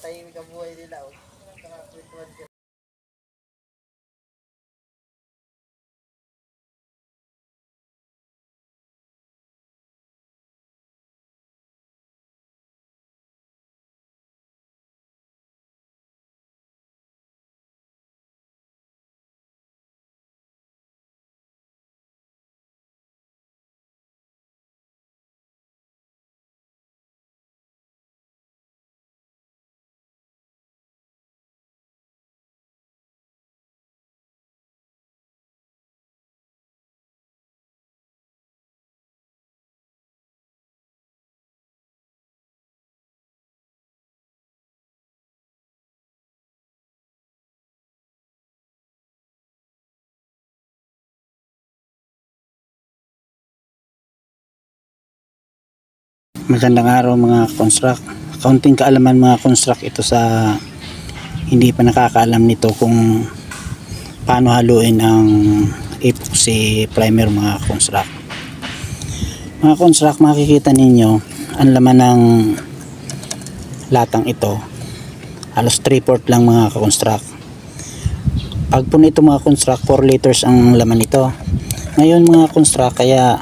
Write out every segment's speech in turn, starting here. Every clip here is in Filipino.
tahimik ang buhay nila. Nakakwentuhan ka. Magandang araw mga construct. Kaunting kaalaman mga construct ito sa hindi pa nakakaalam nito kung paano haluin ang epoxy primer mga construct. Mga construct, makikita ninyo ang laman ng latang ito. Halos 3/4 lang mga construct. Pag po nito mga construct, 4 liters ang laman nito. Ngayon mga construct, kaya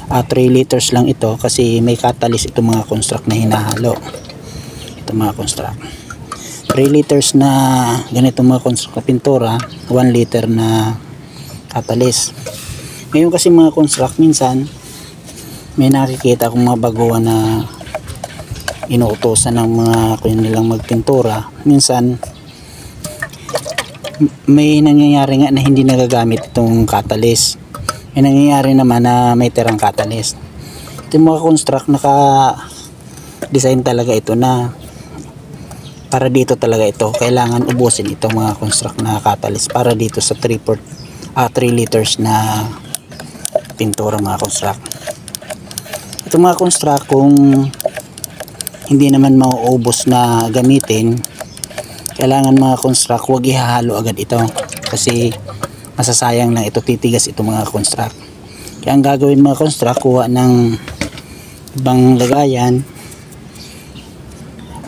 3 liters lang ito kasi may catalyst ito mga construct na hinahalo. Ito mga construct, 3 liters na ganito mga construct na pintura, 1 liter na catalyst. Ngayon kasi mga construct, minsan may nakikita akong mga baguhan na inuutosan ng mga kanilang magpintura. Minsan may nangyayari nga na hindi nagagamit itong catalyst. May nangyayari naman na may tirang catalyst. Ito mga construct, naka-design talaga ito na para dito talaga ito. Kailangan ubusin ito mga construct na catalyst para dito sa 3 liters na pintura mga construct. Ito mga construct, kung hindi naman mauubos na gamitin, kailangan mga construct, huwag ihahalo agad ito kasi masasayang lang ito, titigas ito mga construct. Kaya ang gagawin mga construct, kuha ng ibang lagayan,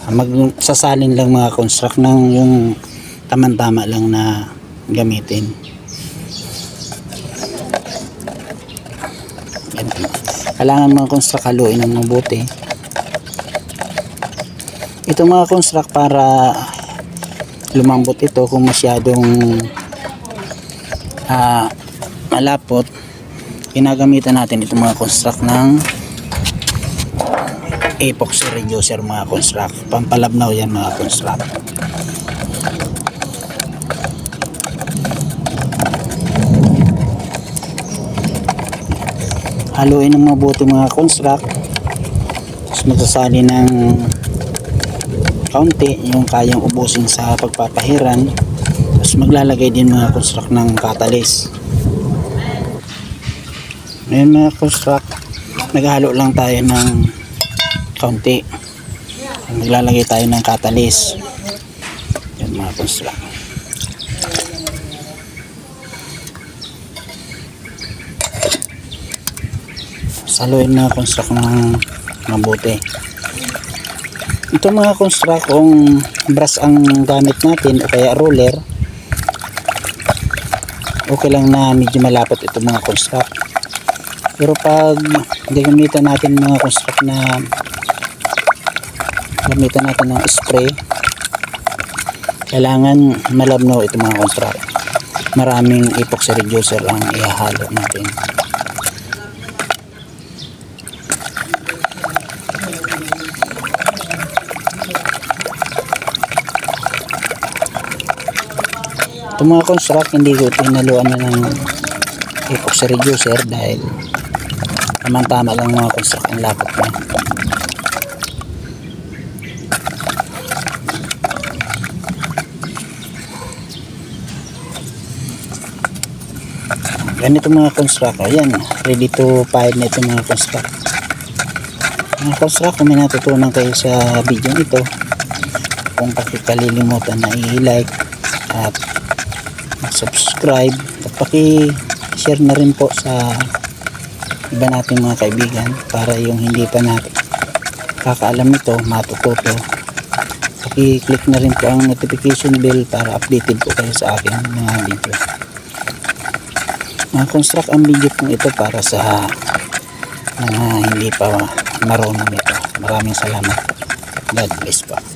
magsasalin lang mga construct ng yung tamang-tama lang na gamitin. Kailangan mga construct haluin ng mabuti. Ito mga construct, para lumambot ito, kung masyadong malapot, ginagamitan natin ito mga construct ng epoxy reducer mga construct. Pampalabnaw yan mga construct. Haluin ng mabuti mga construct, tapos magsasali ng kaunti yung kayang ubusin sa pagpapahiran. Tapos maglalagay din mga construct ng catalyst. Ngayon mga construct, naghalo lang tayo ng kaunti. Maglalagay tayo ng catalyst. Yan mga construct. Saluin mga construct ng mabuti. Ito mga construct, kung brush ang gamit natin o kaya roller, okay lang na medyo malapot ito mga construct. Pero pag gagamitan natin mga construct na gamitan natin ng spray, kailangan malabnaw ito mga construct. Maraming epoxy reducer ang ihahalo natin. Ito mga construct, hindi ko pinaluan na ng epoxy reducer dahil tamang-tama lang mga construct ang lapot na. Ganito mga construct, ayan, ready to fire na ito mga construct. Mga construct, kung may natutunan kayo sa video ito, kung pakikalilimutan na i-like at subscribe at paki-share na rin po sa iba nating mga kaibigan para yung hindi pa natin kakaalam nito matututo i-click na rin po ang notification bell para updated po kayo sa aking mga video. Mga construct ang video pong ito para sa mga hindi pa marunong ito. Maraming salamat. God bless po.